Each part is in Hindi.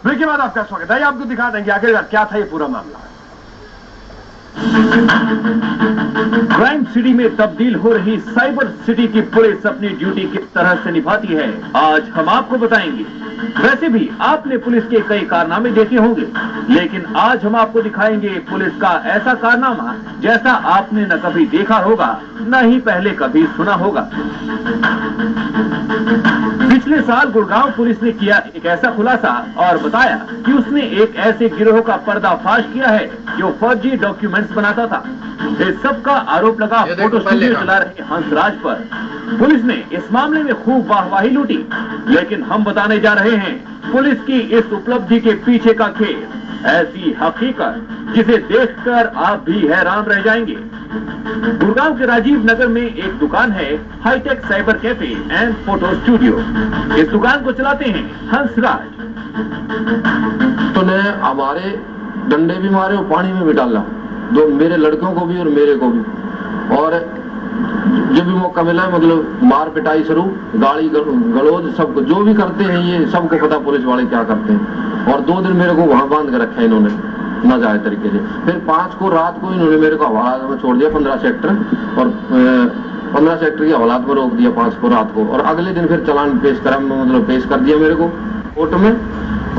ब्रेक के बाद आपका स्वागत है। आपको दिखा देंगे आखिर क्या था ये पूरा मामला। क्राइम सिटी में तब्दील हो रही साइबर सिटी की पुलिस अपनी ड्यूटी किस तरह से निभाती है, आज हम आपको बताएंगे। वैसे भी आपने पुलिस के कई कारनामे देखे होंगे, लेकिन आज हम आपको दिखाएंगे पुलिस का ऐसा कारनामा जैसा आपने न कभी देखा होगा, न ही पहले कभी सुना होगा। पिछले साल गुड़गांव पुलिस ने किया एक ऐसा खुलासा और बताया कि उसने एक ऐसे गिरोह का पर्दाफाश किया है जो फर्जी डॉक्यूमेंट्स बनाता था। इस सब का आरोप लगा फोटो स्टूडियो चला रहे हंसराज पर। पुलिस ने इस मामले में खूब वाहवाही लूटी, लेकिन हम बताने जा रहे हैं पुलिस की इस उपलब्धि के पीछे का खेल, ऐसी हकीकत जिसे देखकर आप भी हैरान रह जाएंगे। गुड़गांव के राजीव नगर में एक दुकान है, hi tech cyber cafe and photo studio. इस दुकान को चलाते हैं हंसराज। तो ने हमारे डंडे भी मारे और पानी में भी डाला, दो मेरे लड़कों को भी और मेरे को भी। और जब भी मौका मिला मतलब मार पिटाई शुरू, गाड़ी गलौज सबको जो भी करते हैं ये सबको पता पुलिस वाले क्या करते हैं। और 2 दिन मेरे को वहां बांध कर रखा इन्होंने न जाए तरीके से। फिर 5 को रात को इन्होंने मेरे को हवालात में छोड़ दिया 15 सेक्टर, और 15 सेक्टर की हवालात में रोक दिया 5 को रात को। और अगले दिन फिर चालान पेश करा, मतलब पेश कर दिया मेरे को कोर्ट में,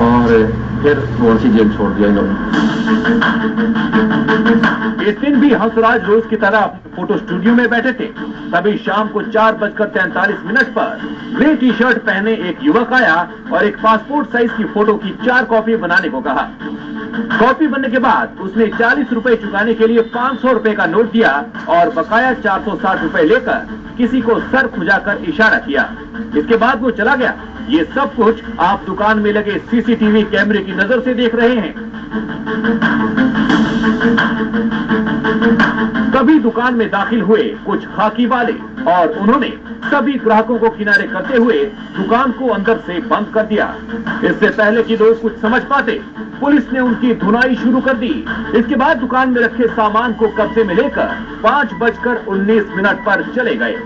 और फिर मुंशी जेल छोड़ दिया इन्होंने। इस दिन भी हंसराज रोज की तरह फोटो स्टूडियो में बैठे थे। तभी शाम को 4:43 पर ग्रे टी शर्ट पहने एक युवक आया और एक पासपोर्ट साइज की फोटो की 4 कॉपी बनाने को कहा। कॉपी बनने के बाद उसने 40 रुपए चुकाने के लिए 500 रुपए का नोट दिया और बकाया 460 रुपए लेकर किसी को सर खुजाकर इशारा किया। इसके बाद वो चला गया। ये सब कुछ आप दुकान में लगे सीसीटीवी कैमरे की नजर से देख रहे हैं। तभी दुकान में दाखिल हुए कुछ खाकी वाले और उन्होंने सभी ग्राहकों को किनारे करते हुए दुकान को अंदर से बंद कर दिया। इससे पहले कि लोग कुछ समझ पाते, पुलिस ने उनकी धुनाई शुरू कर दी। इसके बाद दुकान में रखे सामान को कब्जे में लेकर 5:19 पर चले गए।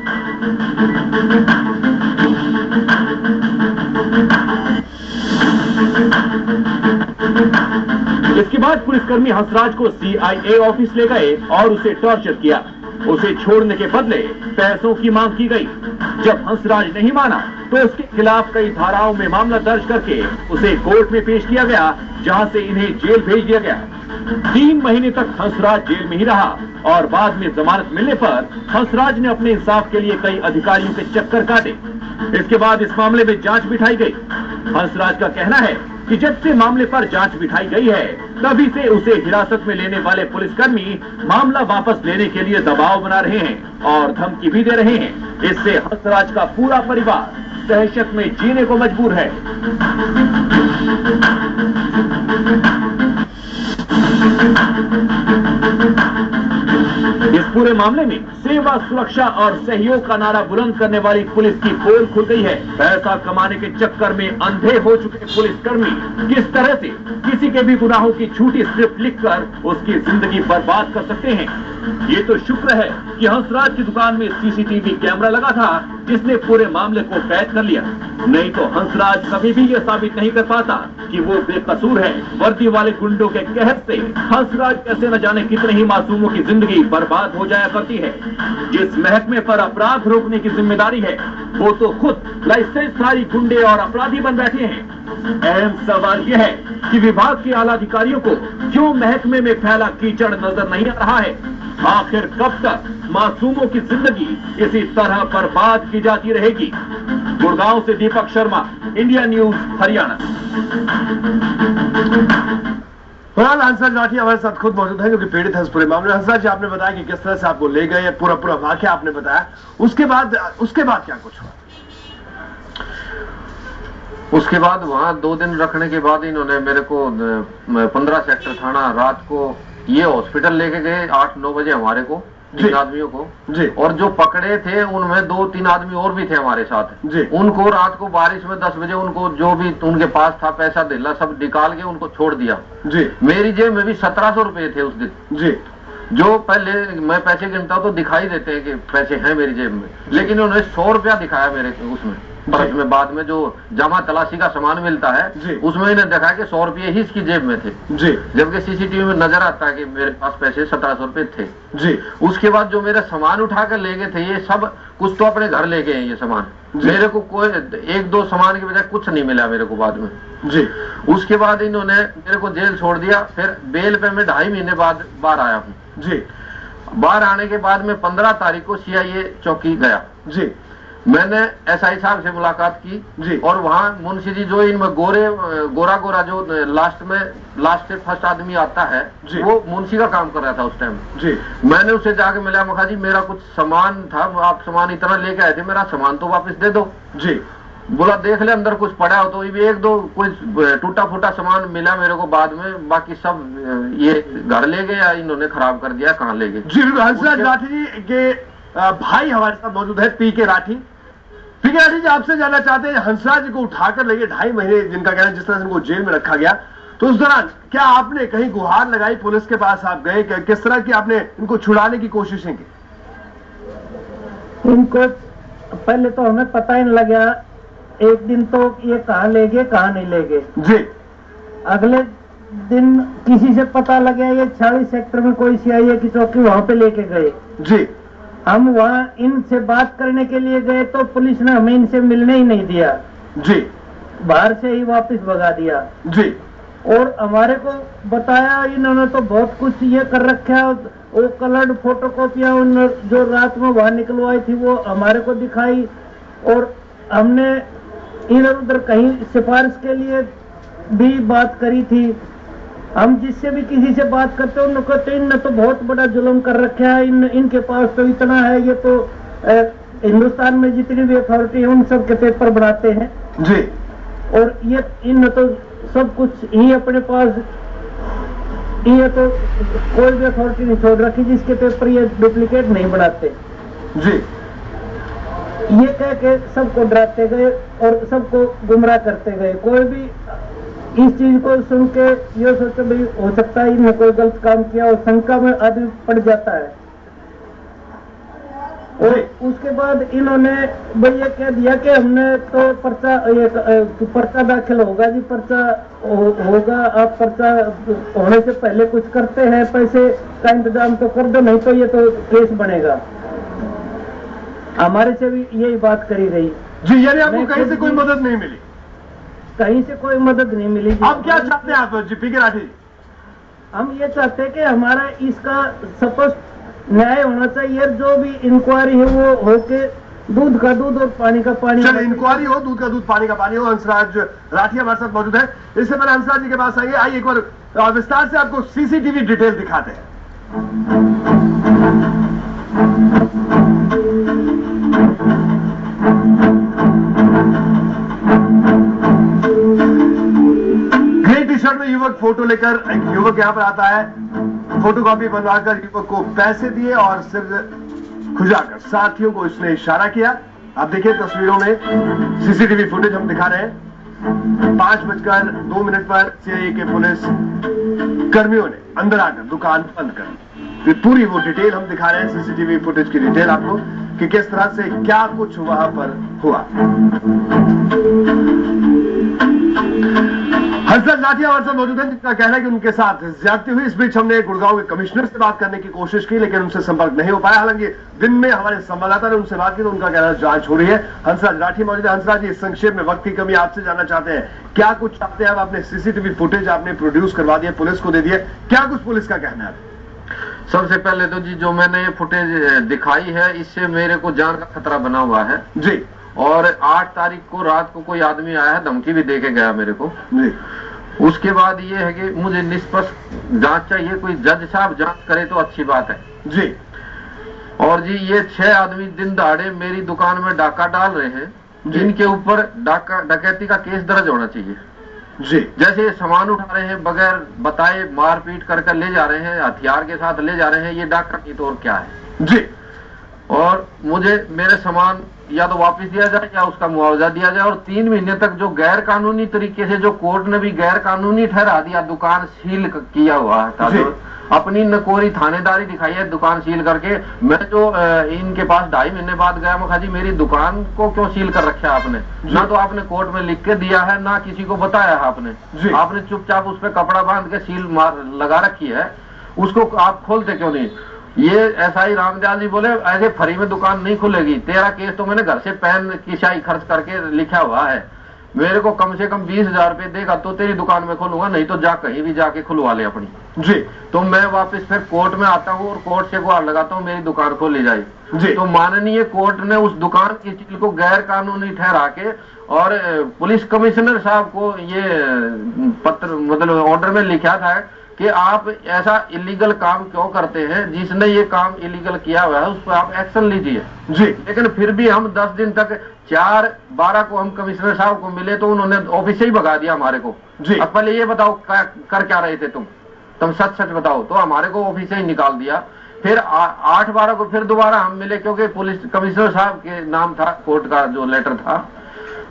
इसके बाद पुलिसकर्मी हंसराज को CIA ऑफिस ले गए और उसे टॉर्चर किया। उसे छोड़ने के बदले पैसों की मांग की गई। जब हंसराज नहीं माना तो उसके खिलाफ कई धाराओं में मामला दर्ज करके उसे कोर्ट में पेश किया गया, जहां से इन्हें जेल भेज दिया गया। 3 महीने तक हंसराज जेल में ही रहा और बाद में जमानत मिलने पर हंसराज ने अपने इंसाफ के लिए कई अधिकारियों के चक्कर काटे। इसके बाद इस मामले में जांच बिठाई गई। हंसराज का कहना है कि जब से मामले पर जांच बिठाई गई है, तभी से उसे हिरासत में लेने वाले पुलिसकर्मी मामला वापस लेने के लिए दबाव बना रहे हैं और धमकी भी दे रहे हैं। इससे हंसराज का पूरा परिवार दहशत में जीने को मजबूर है। इस पूरे मामले में सेवा, सुरक्षा और सहयोग का नारा बुलंद करने वाली पुलिस की पोल खुल गई है। पैसा कमाने के चक्कर में अंधे हो चुके पुलिसकर्मी किस तरह से किसी के भी गुनाहों की झूठी स्क्रिप्ट लिखकर उसकी जिंदगी बर्बाद कर सकते हैं। ये तो शुक्र है कि हंसराज की दुकान में सीसीटीवी कैमरा लगा था, जिसने पूरे मामले को कैद कर लिया। नहीं तो हंसराज कभी भी ये साबित नहीं कर पाता कि वो बेकसूर है। वर्दी वाले गुंडों के कहर से हंसराज कैसे न जाने कितने ही मासूमों की जिंदगी बर्बाद हो जाया करती है। जिस महकमे पर अपराध रोकने की जिम्मेदारी है, वो तो खुद लाइसेंसधारी गुंडे और अपराधी बन बैठे हैं। अहम सवाल यह है कि विभाग के आला अधिकारियों को क्यों महकमे में फैला कीचड़ नजर नहीं आ रहा है। आखिर कब तक मासूमों की जिंदगी इसी तरह बर्बाद की जाती रहेगी। गुड़गांव से दीपक शर्मा, इंडिया न्यूज, हरियाणा। फिलहाल हंसराज राठी हमारे साथ खुद मौजूद है, जो कि पीड़ित है इस पूरे मामले में। हंसराज जी, आपने बताया कि किस तरह से आपको ले गए, पूरा वाकया आपने बताया। उसके बाद क्या कुछ हुआ? उसके बाद वहां 2 दिन रखने के बाद इन्होंने मेरे को 15 सेक्टर थाना रात को ये हॉस्पिटल लेके गए 8-9 बजे हमारे को, 3 आदमियों को जी। और जो पकड़े थे उनमें 2-3 आदमी और भी थे हमारे साथ जी। उनको रात को बारिश में 10 बजे उनको जो भी उनके पास था पैसा ढीला सब निकाल के उनको छोड़ दिया जी। मेरी जेब में भी 1700 रुपए थे उस दिन जी। जो पहले मैं पैसे गिनता हूं तो दिखाई देते हैं कि पैसे हैं मेरी जेब में, लेकिन उन्होंने 100 रुपया दिखाया मेरे उसमें पर्स में बाद में जो जमा तलाशी का सामान मिलता है उसमें इन्हें देखा कि 100 रुपये ही इसकी जेब में थे जी, जबकि सीसीटीवी में नजर आता है कि मेरे पास पैसे 1700 रुपये थे जी। उसके बाद जो मेरा सामान उठा कर ले गए थे ये सब कुछ तो अपने घर ले गए हैं ये सामान, मेरे को कोई 1-2 सामान की बजाय कुछ नहीं मिला मेरे को बाद में जी। उसके बाद इन्होंने मेरे को जेल छोड़ दिया, फिर बेल पे मैं 2.5 महीने बाद बाहर आया हूँ जी। बाहर आने के बाद में 15 तारीख को सीआईए चौकी गया जी, मैंने एसआई साहब से मुलाकात की जी। और वहाँ मुंशी जी जो इनमें गोरा जो लास्ट से फर्स्ट आदमी आता है वो मुंशी का काम कर रहा था उस टाइम जी। मैंने उससे जाके मिला, मखा जी मेरा कुछ सामान था, आप सामान इतना लेके आए थे, मेरा सामान तो वापस दे दो जी। बोला देख ले अंदर कुछ पड़ा हो तो, 1-2 कुछ टूटा फूटा सामान मिला मेरे को बाद में, बाकी सब ये घर ले गए या इन्होंने खराब कर दिया, कहाँ ले गए। जी हंसराज राठी जी के भाई हमारे साथ मौजूद है पीके राठी। पीके राठी जी आपसे जानना चाहते हैं, हंसराज जी को उठाकर ले गए 2.5 महीने जिनका कहना है जिस तरह से उनको जेल में रखा गया, तो उस दौरान क्या आपने कहीं गुहार लगाई, पुलिस के पास आप गए, किस तरह की आपने इनको छुड़ाने की कोशिशें की? इनको पहले तो हमें पता ही नहीं लगा, एक दिन तो ये कहाँ ले गए कहाँ नहीं ले गए जी। अगले दिन किसी से पता लगा ये 46 सेक्टर में कोई सीआईए की चौकी वहां पे लेके गए जी। हम वहाँ इनसे बात करने के लिए गए तो पुलिस ने हमें इनसे मिलने ही नहीं दिया जी, बाहर से ही वापस भगा दिया जी। और हमारे को बताया इन्होंने तो बहुत कुछ ये कर रखा है, वो कलर्ड फोटोकॉपियां जो रात में वहां निकलवाई थी वो हमारे को दिखाई, और हमने इधर उधर कहीं सिफारिश के लिए भी बात करी थी। हम जिससे भी किसी से बात करते हैं उनको कहते इनने तो बहुत बड़ा जुल्म कर रखा है, इनके पास तो इतना है, ये तो हिंदुस्तान में जितनी भी अथॉरिटी है उन सब के पेपर बनाते हैं जी, और ये इन तो सब कुछ ही अपने पास, ये तो कोई भी अथॉरिटी नहीं छोड़ रखी जिसके पेपर ये डुप्लीकेट नहीं बनाते जी। ये कह के सबको डराते गए और सबको गुमराह करते गए। कोई भी इस चीज को सुन के ये सोचे भाई हो सकता है इन्होंने कोई गलत काम किया और शंका में आदमी पड़ जाता है। और उसके बाद इन्होंने भैया कह दिया कि हमने तो पर्चा दाखिल होगा जी, पर्चा होगा, आप पर्चा होने से पहले कुछ करते हैं, पैसे का इंतजाम तो कर दो नहीं तो ये तो केस बनेगा। हमारे से भी यही बात करी गई जी। यानी आपको कहीं से कोई मदद नहीं मिली? कहीं से कोई मदद नहीं मिली। अब क्या चाहते हैं आप जी पीके राठी? हम ये चाहते हैं कि हमारा इसका स्पष्ट न्याय होना चाहिए, जो भी इंक्वायरी है वो होके दूध का दूध और पानी का पानी। चलो इंक्वायरी हो, दूध का दूध पानी का पानी हो। हंसराज राठी हमारे साथ मौजूद है। इससे पहले हंसराज जी के पास आइए, आइए एक बार विस्तार से आपको सीसीटीवी डिटेल दिखाते हैं। ग्रे टी शर्ट में युवक फोटो लेकर एक युवक यहां पर आता है, फोटोकॉपी बनवाकर युवक को पैसे दिए और सिर खुजाकर साथियों को इसने इशारा किया। आप देखिए तस्वीरों में सीसीटीवी फुटेज हम दिखा रहे हैं। 5:02 पर सीआईए के पुलिस कर्मियों ने अंदर आकर दुकान बंद कर दी। पूरी वो डिटेल हम दिखा रहे हैं, सीसीटीवी फुटेज की डिटेल आपको कि किस तरह से क्या कुछ वहां पर हुआ। हंसराज राठी हमारे साथ मौजूद है जिनका कहना है कि उनके साथ ज्यादती हुई। इस बीच हमने गुड़गांव के कमिश्नर से बात करने की कोशिश की लेकिन उनसे संपर्क नहीं हो पाया। हालांकि दिन में हमारे संवाददाता ने उनसे बात की तो उनका कहना जांच हो रही है। हंसराज राठी मौजूद है। हंसराज जी, संक्षेप में वक्त की कमी, आपसे जानना चाहते हैं क्या कुछ चाहते हैं आप? आपने सीसीटीवी फुटेज आपने प्रोड्यूस करवा दिया, पुलिस को दे दिया, क्या कुछ पुलिस का कहना है? सबसे पहले तो जी जो मैंने ये फुटेज दिखाई है इससे मेरे को जान का खतरा बना हुआ है जी। और 8 तारीख को रात को कोई आदमी आया है, धमकी भी देके गया मेरे को जी। उसके बाद ये है कि मुझे निष्पक्ष जांच चाहिए, कोई जज साहब जांच करे तो अच्छी बात है जी। और जी ये 6 आदमी दिन दहाड़े मेरी दुकान में डाका डाल रहे हैं, जिनके ऊपर डकैती का केस दर्ज होना चाहिए जी। जैसे सामान उठा रहे हैं बगैर बताए, मारपीट कर ले जा रहे हैं, हथियार के साथ ले जा रहे हैं, ये डाका की तो और क्या है जी। और मुझे मेरे सामान या तो वापस दिया जाए या उसका मुआवजा दिया जाए। और 3 महीने तक जो गैर कानूनी तरीके से, जो कोर्ट ने भी गैर कानूनी ठहरा दिया, दुकान सील किया हुआ था, जो अपनी नकोरी थानेदारी दिखाई है दुकान सील करके। मैं जो इनके पास 2.5 महीने बाद गया, मैं कहा जी मेरी दुकान को क्यों सील कर रखा है आपने? ना तो आपने कोर्ट में लिख के दिया है, ना किसी को बताया है आपने चुपचाप उस पर कपड़ा बांध के सील लगा रखी है, उसको आप खोलते क्यों नहीं? ये एसआई रामदयाल जी बोले ऐसे फ्री में दुकान नहीं खुलेगी, तेरा केस तो मैंने घर से पेन की स्याही खर्च करके लिखा हुआ है, मेरे को कम से कम 20,000 रुपए देगा तो तेरी दुकान में खोलूंगा, नहीं तो जा कहीं भी जाके खुलवा ले अपनी। जी। तो मैं वापस फिर कोर्ट में आता हूँ और कोर्ट से गुहार लगाता हूँ मेरी दुकान खोली जाए। जी। तो माननीय कोर्ट ने उस दुकान की चीज को गैर कानूनी ठहरा के और पुलिस कमिश्नर साहब को ये पत्र मतलब ऑर्डर में लिखा था कि आप ऐसा इलीगल काम क्यों करते हैं, जिसने ये काम इलीगल किया हुआ है उस पर आप एक्शन लीजिए। जी। लेकिन फिर भी हम 10 दिन तक 4/12 को हम कमिश्नर साहब को मिले तो उन्होंने ऑफिस से ही भगा दिया हमारे को। जी। अब पहले ये बताओ कर क्या रहे थे तुम सच सच बताओ। तो हमारे को ऑफिस से ही निकाल दिया। फिर 8/12 को फिर दोबारा हम मिले, क्योंकि पुलिस कमिश्नर साहब के नाम था कोर्ट का जो लेटर था।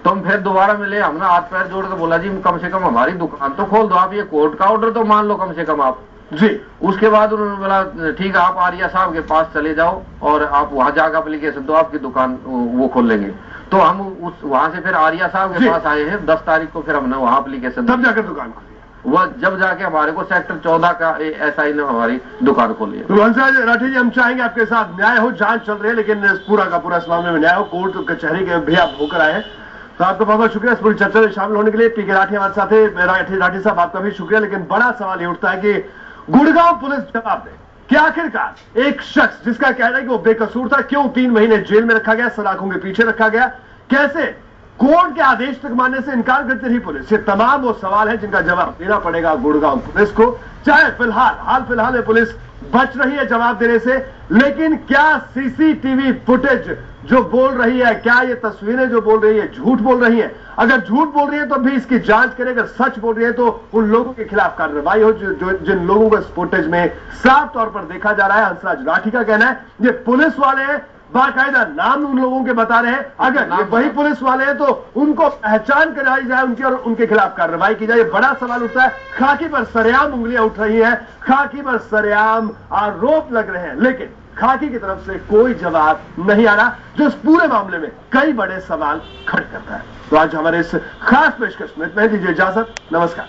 तुम फिर दोबारा मिले, हमने हाथ पैर जोड़ के बोला जी कम से कम हमारी दुकान तो खोल दो आप, ये कोर्ट का ऑर्डर तो मान लो कम से कम आप। जी। उसके बाद उन्होंने बोला ठीक है आप आर्या साहब के पास चले जाओ और आप वहां जाकर एप्लीकेशन दो, आपकी दुकान वो खोल लेंगे। तो हम वहां से फिर आर्या साहब के पास आए हैं 10 तारीख को, फिर हमने वहां एप्लीकेशन तब जाकर दुकान खोली। वह जब जाके हमारे को सेक्टर 14 का एसआई ने हमारी दुकान खोली है। तो हंसराज राठी जी, हम चाहेंगे आपके साथ न्याय हो, जांच चल रही है, लेकिन पूरा का पूरा इस मामले में न्याय हो, कोर्ट कचहरी के भी आप होकर आए हैं, तो आपका बहुत बहुत शुक्रिया इस पूरी चर्चा में शामिल होने के लिए। पीके राठी हमारे साथ है। राठी साहब आपका भी शुक्रिया, लेकिन बड़ा सवाल ये उठता है कि गुड़गांव पुलिस जवाब दे कि आखिरकार एक शख्स जिसका कहना है कि वो बेकसूर था, क्यों 3 महीने जेल में रखा गया, सलाखों के पीछे रखा गया, कैसे कोर्ट के आदेश तक मानने से इनकार करती रही पुलिस? ये तमाम वो सवाल है जिनका जवाब देना पड़ेगा गुड़गांव पुलिस को। चाहे हाल फिलहाल में पुलिस बच रही है जवाब देने से, लेकिन क्या सीसीटीवी फुटेज जो बोल रही है, क्या ये तस्वीरें जो बोल रही है झूठ बोल रही है? अगर झूठ बोल रही है तो भी इसकी जांच करें, अगर सच बोल रही है तो उन लोगों के खिलाफ कार्रवाई हो जिन लोगों को इस फुटेज में साफ तौर पर देखा जा रहा है। हंसराज राठी का कहना है ये पुलिस वाले हैं, बाकायदा नाम उन लोगों के बता रहे हैं, अगर ये वही पुलिस वाले हैं तो उनको पहचान कराई जाए उनकी और उनके खिलाफ कार्रवाई की जाए। बड़ा सवाल उठता है, खाकी पर सरेआम उंगलियां उठ रही हैं, खाकी पर सरेआम आरोप लग रहे हैं, लेकिन खाकी की तरफ से कोई जवाब नहीं आ रहा, जो इस पूरे मामले में कई बड़े सवाल खड़े करता है। तो आज हमारे इस खास पेशकश में इतना ही, दीजिए इजाजत, नमस्कार।